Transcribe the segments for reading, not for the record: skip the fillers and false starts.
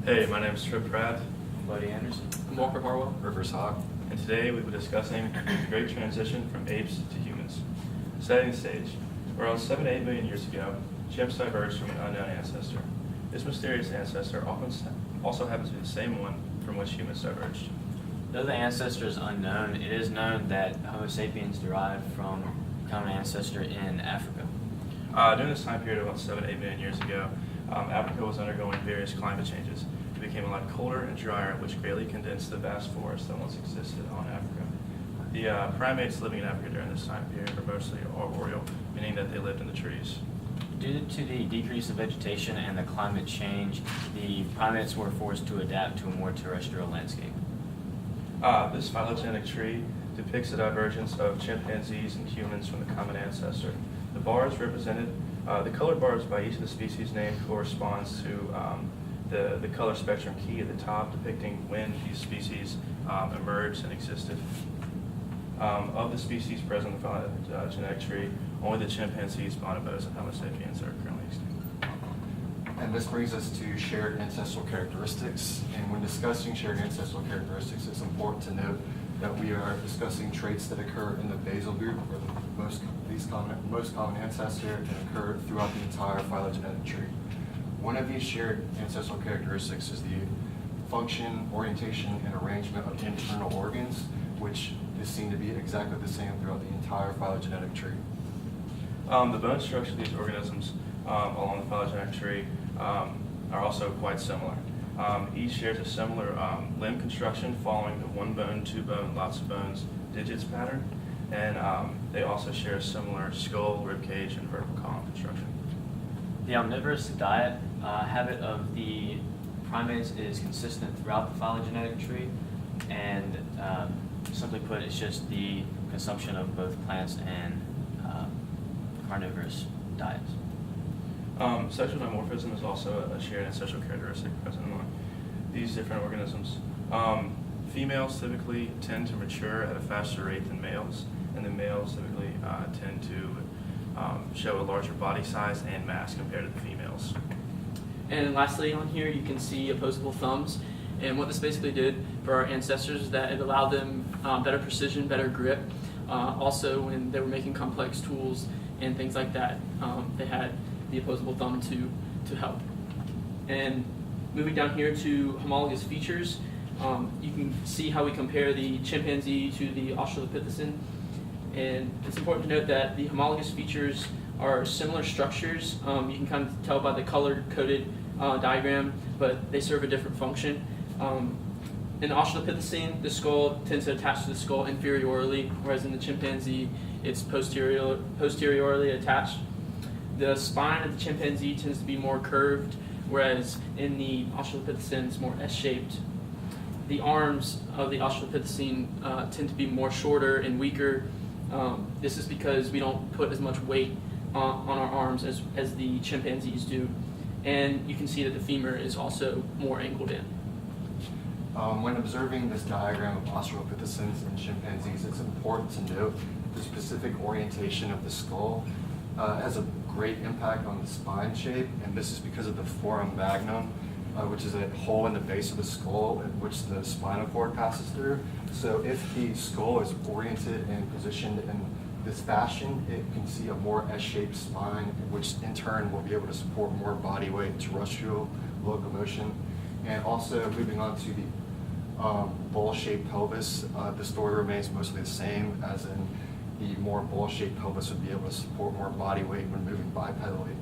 Hey, my name is Trip Pratt, Buddy Anderson. I'm Walker Harwell. Rivers Hawk. and today we will be discussing the great transition from apes to humans. Setting the stage. Around 7 to 8 million years ago, chimps diverged from an unknown ancestor. This mysterious ancestor also happens to be the same one from which humans diverged. Though the ancestor is unknown, it is known that Homo sapiens derived from a common ancestor in Africa. During this time period, about 7 to 8 million years ago, Africa was undergoing various climate changes. It became a lot colder and drier, which greatly condensed the vast forest that once existed on Africa. The primates living in Africa during this time period were mostly arboreal, meaning that they lived in the trees. Due to the decrease in vegetation and the climate change, the primates were forced to adapt to a more terrestrial landscape. This phylogenetic tree depicts the divergence of chimpanzees and humans from the common ancestor. The bars represented, the colored bars by each of the species named corresponds to the color spectrum key at the top, depicting when these species emerged and existed. Of the species present in the phylogenetic tree, only the chimpanzees, bonobos, and Homo sapiens are currently extinct. And this brings us to shared ancestral characteristics. And when discussing shared ancestral characteristics, it's important to note that we are discussing traits that occur in the basal group, or the most common ancestor, and occur throughout the entire phylogenetic tree. One of these shared ancestral characteristics is the function, orientation, and arrangement of internal organs, which is seen to be exactly the same throughout the entire phylogenetic tree. The bone structure of these organisms along the phylogenetic tree are also quite similar. Each shares a similar limb construction following the one bone, two bone, lots of bones, digits pattern, and they also share a similar skull, rib cage, and vertebral column construction. The omnivorous diet habit of the primates is consistent throughout the phylogenetic tree, and simply put, it's just the consumption of both plants and carnivorous diets. Sexual dimorphism is also a shared ancestral characteristic present among these different organisms. Females typically tend to mature at a faster rate than males, and the males typically tend to show a larger body size and mass compared to the females. And lastly on here you can see opposable thumbs, and what this basically did for our ancestors is that it allowed them better precision, better grip. Also when they were making complex tools and things like that, they had the opposable thumb to help. And moving down here to homologous features, you can see how we compare the chimpanzee to the Australopithecine. And it's important to note that the homologous features are similar structures. You can kind of tell by the color-coded diagram, but they serve a different function. In the Australopithecine, the skull tends to attach to the skull inferiorly, whereas in the chimpanzee, it's posteriorly attached. The spine of the chimpanzee tends to be more curved, whereas in the Australopithecine, it's more S-shaped. The arms of the Australopithecine tend to be more shorter and weaker. This is because we don't put as much weight on our arms as the chimpanzees do. And you can see that the femur is also more angled in. When observing this diagram of Australopithecines and chimpanzees, it's important to note the specific orientation of the skull has a great impact on the spine shape, and this is because of the foramen magnum, which is a hole in the base of the skull in which the spinal cord passes through. So if the skull is oriented and positioned in this fashion, it can see a more S-shaped spine, which in turn will be able to support more body weight, terrestrial locomotion. And also moving on to the bowl-shaped pelvis, the story remains mostly the same, as in the more bowl-shaped pelvis would be able to support more body weight when moving bipedally.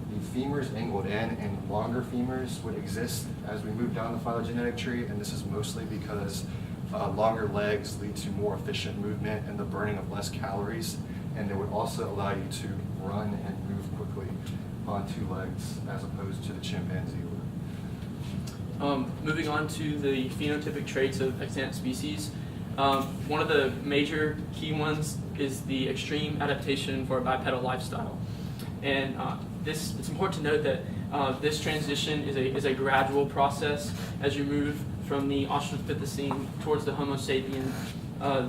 The femurs angled in and longer femurs would exist as we move down the phylogenetic tree, and this is mostly because longer legs lead to more efficient movement and the burning of less calories, and they would also allow you to run and move quickly on two legs as opposed to the chimpanzee. Moving on to the phenotypic traits of extant species, one of the major key ones is the extreme adaptation for a bipedal lifestyle. And it's important to note that this transition is a gradual process as you move from the Australopithecine towards the Homo sapien.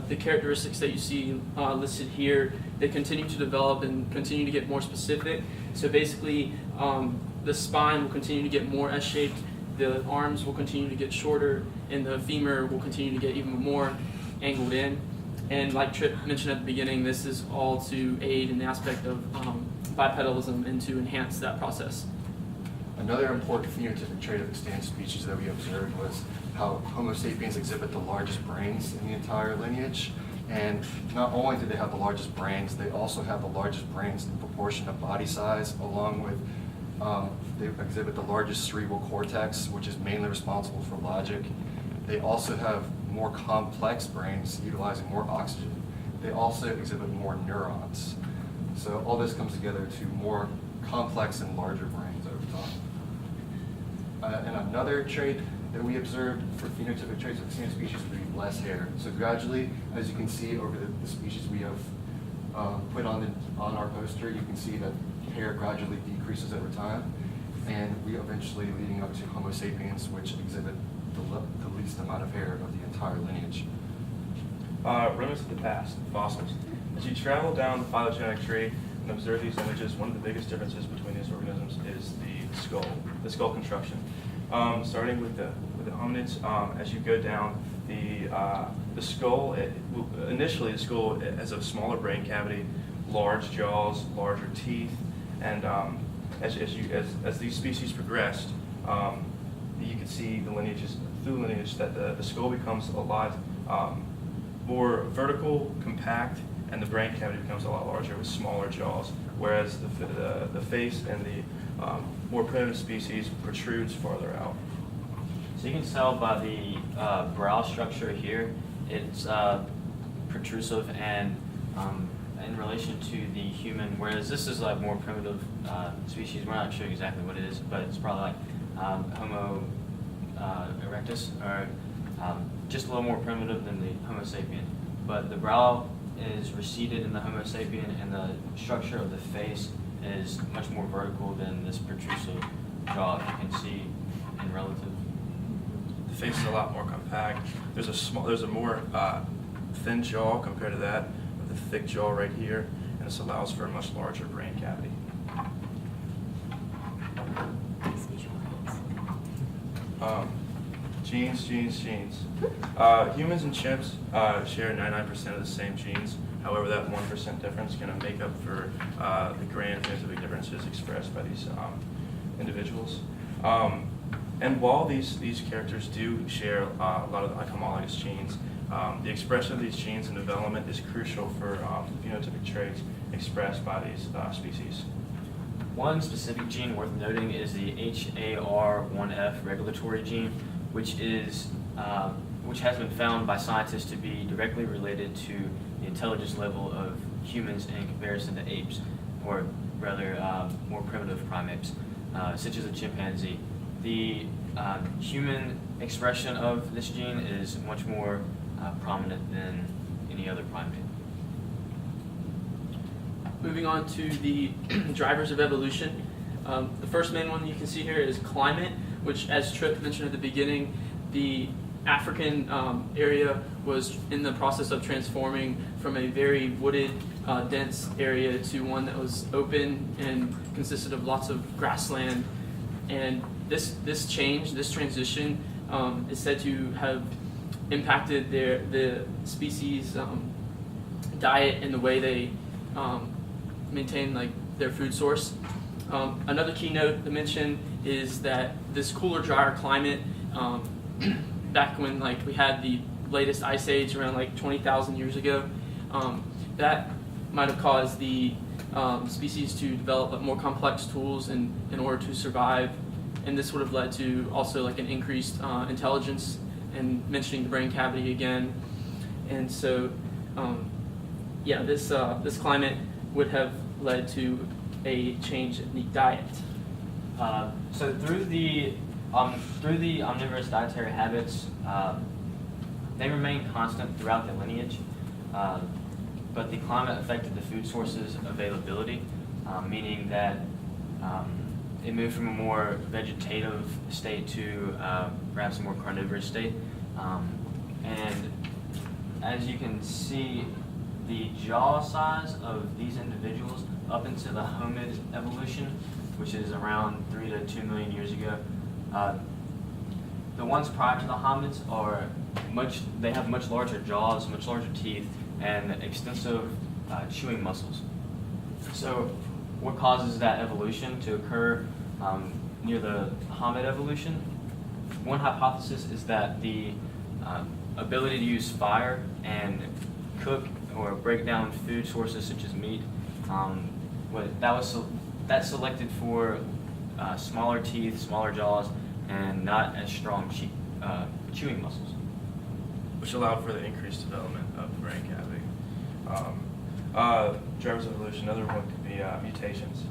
The characteristics that you see listed here, they continue to develop and continue to get more specific. So basically, the spine will continue to get more S-shaped the arms will continue to get shorter, and the femur will continue to get even more angled in. And like Tripp mentioned at the beginning, this is all to aid in the aspect of bipedalism and to enhance that process. Another important phenotypic trait of extant species that we observed was how Homo sapiens exhibit the largest brains in the entire lineage. And not only do they have the largest brains, they also have the largest brains in proportion to body size, along with they exhibit the largest cerebral cortex, which is mainly responsible for logic. They also have more complex brains utilizing more oxygen. They also exhibit more neurons. So all this comes together to more complex and larger brains over time. And another trait that we observed for phenotypic traits of extant species would be less hair. So gradually, as you can see over the species we have put on our poster, you can see that hair gradually decreases over time, and we eventually leading up to Homo sapiens, which exhibit the least amount of hair of the entire lineage. Remnants of the past, fossils. As you travel down the phylogenetic tree and observe these images, one of the biggest differences between these organisms is the skull construction. Starting with the hominids, as you go down, the skull, initially the skull has a smaller brain cavity, large jaws, larger teeth, and as these species progressed, you can see the lineages, through lineage, that the skull becomes a lot more vertical, compact, and the brain cavity becomes a lot larger with smaller jaws, whereas the face and the more primitive species protrudes farther out. So you can tell by the brow structure here, it's protrusive and in relation to the human, whereas this is like more primitive species. We're not sure exactly what it is, but it's probably like Homo erectus, or just a little more primitive than the Homo sapien. But the brow is receded in the Homo sapien, and the structure of the face is much more vertical than this protrusive jaw, if you can see in relative. The face is a lot more compact. There's a more thin jaw compared to that, with the thick jaw right here, and this allows for a much larger brain cavity. Genes. Humans and chimps share 99% of the same genes. However, that 1% difference can make up for the grand phenotypic differences expressed by these individuals. And while these characters do share a lot of the homologous genes, the expression of these genes in development is crucial for phenotypic traits expressed by these species. One specific gene worth noting is the HAR1F regulatory gene, which has been found by scientists to be directly related to the intelligence level of humans in comparison to apes, or rather more primitive primates, such as a chimpanzee. The human expression of this gene is much more prominent than any other primate. Moving on to the drivers of evolution. The first main one you can see here is climate, which, as Tripp mentioned at the beginning, the African area was in the process of transforming from a very wooded, dense area to one that was open and consisted of lots of grassland. And this change, this transition, is said to have impacted the species' diet and the way they maintain their food source. Another keynote to mention is that this cooler, drier climate, back when we had the latest ice age around 20,000 years ago, that might have caused the species to develop more complex tools in order to survive, and this would have led to also an increased intelligence, and mentioning the brain cavity again. And so this climate would have led to a change in the diet. So through the omnivorous dietary habits, they remain constant throughout the lineage, but the climate affected the food sources availability, meaning that it moved from a more vegetative state to perhaps a more carnivorous state. And as you can see, the jaw size of these individuals up into the hominid evolution, which is around 3 to 2 million years ago, the ones prior to the hominids they have much larger jaws, much larger teeth, and extensive chewing muscles. So what causes that evolution to occur near the hominid evolution? One hypothesis is that the ability to use fire and cook or break down food sources such as meat, that's selected for smaller teeth, smaller jaws, and not as strong chewing muscles. Which allowed for the increased development of the brain cavity. Driver's evolution, another one could be mutations.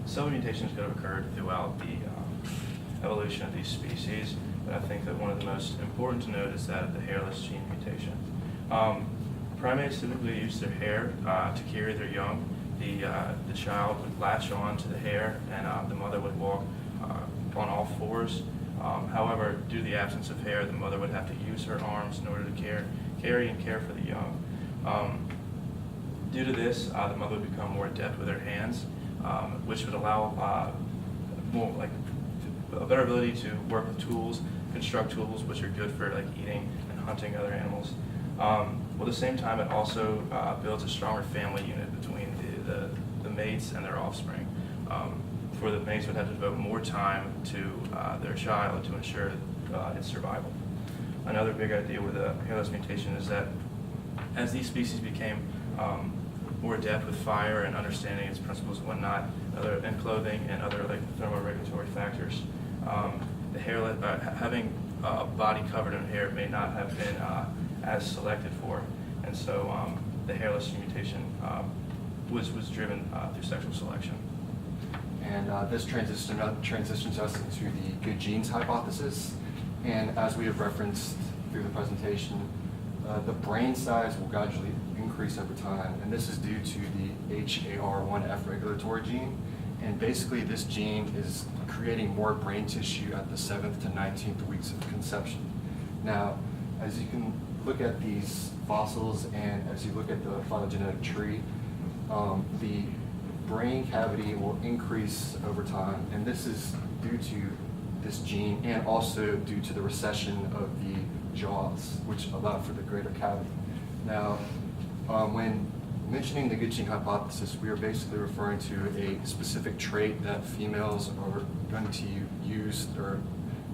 Several mutations could have occurred throughout the evolution of these species, but I think that one of the most important to note is that of the hairless gene mutation. Primates typically use their hair to carry their young. The child would latch on to the hair, and the mother would walk on all fours. However, due to the absence of hair, the mother would have to use her arms in order to carry and care for the young. Due to this, the mother would become more adept with her hands, which would allow a better ability to work with tools, construct tools, which are good for eating and hunting other animals. At the same time, it also builds a stronger family unit between the mates and their offspring. For the mates would have to devote more time to their child to ensure its survival. Another big idea with the hairless mutation is that as these species became more adept with fire and understanding its principles and whatnot, and clothing and other thermoregulatory factors, the hairless having a body covered in hair may not have been as selected for, and so the hairless mutation was driven through sexual selection. And this transitions us into the good genes hypothesis. And as we have referenced through the presentation, the brain size will gradually increase over time. And this is due to the HAR1F regulatory gene. And basically this gene is creating more brain tissue at the 7th to 19th weeks of conception. Now, as you can look at these fossils and as you look at the phylogenetic tree, the brain cavity will increase over time, and this is due to this gene and also due to the recession of the jaws, which allow for the greater cavity. Now, when mentioning the good gene hypothesis, we are basically referring to a specific trait that females are going to use or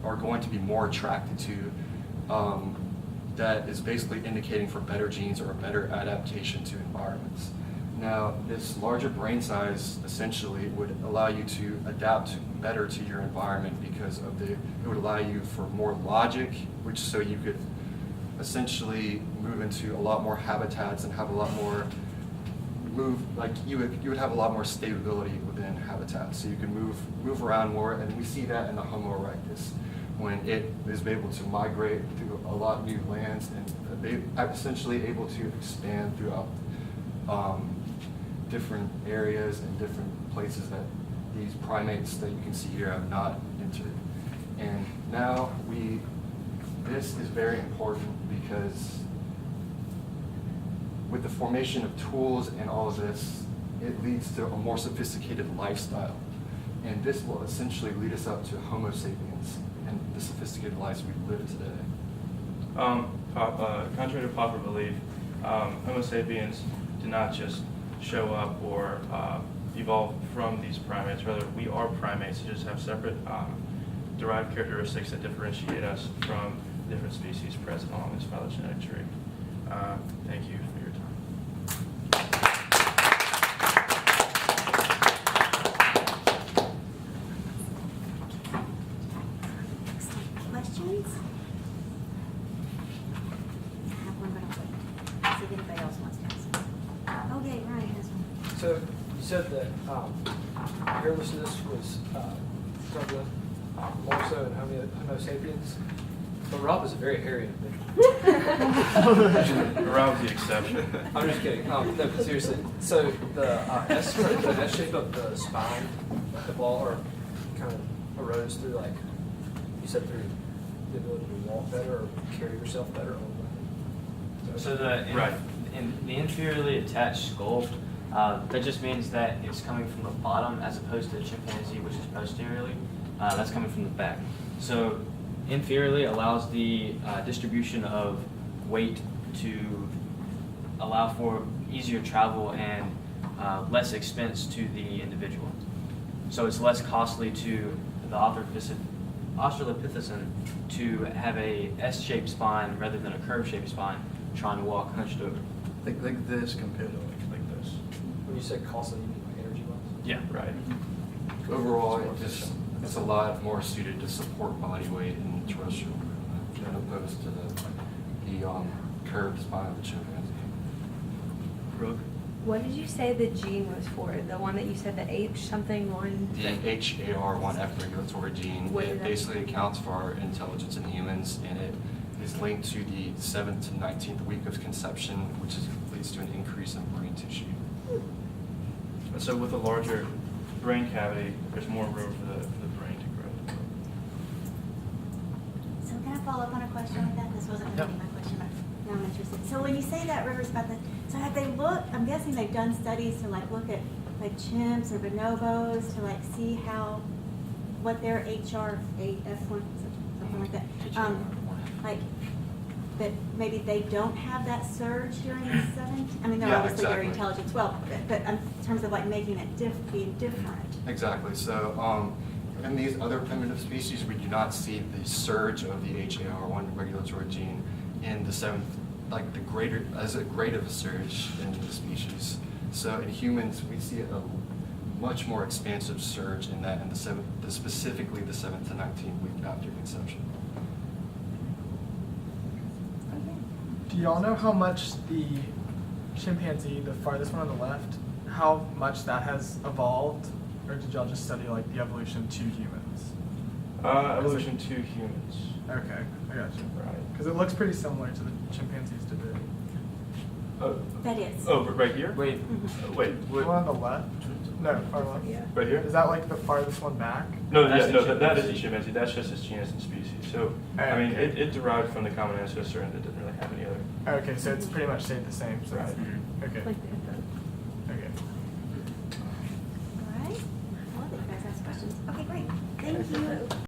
are going to be more attracted to, that is basically indicating for better genes or a better adaptation to environments. Now, this larger brain size essentially would allow you to adapt better to your environment because it would allow you for more logic, which so you could essentially move into a lot more habitats and have a lot more you would have a lot more stability within habitats. So you can move around more, and we see that in the Homo erectus when it is able to migrate through a lot of new lands and they essentially able to expand throughout different areas and different places that these primates that you can see here have not entered. And now this is very important because with the formation of tools and all of this, it leads to a more sophisticated lifestyle. And this will essentially lead us up to Homo sapiens and the sophisticated lives we live today. Contrary to popular belief, Homo sapiens did not just show up or evolve from these primates. Rather, we are primates that just have separate derived characteristics that differentiate us from different species present along this phylogenetic tree. Thank you for your time. Questions? I have one, but I'll wait. See if anybody else wants to ask. Okay, Ryan has one. So you said that hairlessness was prevalent more so in Homo sapiens, but Rob is a very hairy individual. Rob's the exception. I'm just kidding. No, but seriously. So the S shape of the spine, the ball, or kind of arose through, like you said, through the ability to walk better or carry yourself better. So in the inferiorly attached skull, that just means that it's coming from the bottom as opposed to a chimpanzee, which is posteriorly. That's coming from the back. So inferiorly allows the distribution of weight to allow for easier travel and less expense to the individual. So it's less costly to the Australopithecine to have a S-shaped spine rather than a curve-shaped spine, trying to walk hunched over. Like this compared to like this. When you say costly, you mean like energy-wise? Yeah. Right. Overall, it's a lot more suited to support body weight and terrestrial movement than opposed to the curved spine of the chimpanzee. Brooke? What did you say the gene was for? The one that you said the H something one? The HAR1F regulatory gene, What is it that? basically accounts for our intelligence in humans, and it is linked to the 7th to 19th week of conception, which leads to an increase in brain tissue. And so with a larger brain cavity, there's more room for the brain to grow. So can I follow up on a question like that? This wasn't going to be my question, but now I'm interested. So when you say that, Rivers, about the, so have they looked, I'm guessing they've done studies to like look at like chimps or bonobos to like see how, what their HRAF1, something like that. Like, that maybe they don't have that surge during the 7th? I mean, they're Yeah, obviously very exactly. intelligent as well, but in terms of like making it being different. Exactly. So in these other primitive species, we do not see the surge of the HAR1 regulatory gene in the 7th, like the greater, as a great of a surge in the species. So in humans, we see a much more expansive surge in that in the 7th, specifically the 7th to 19th week after conception. Do y'all know how much the chimpanzee, the farthest one on the left, how much that has evolved? Or did y'all just study like the evolution to humans? Evolution to humans. Okay, I got you. Right. Because it looks pretty similar to the chimpanzees today. That is. Oh, but right here? Wait, Wait, The one on the left? No, far left. Yeah. right here? Is that like the farthest one back? No, That's yeah, the no, that is chimpanzee. a chimpanzee. That's just its genus and species. So, I mean, Okay. it derived from the common ancestor and it didn't really have any other. Okay, so it's pretty much stayed the same. So Right. okay. Like the Okay.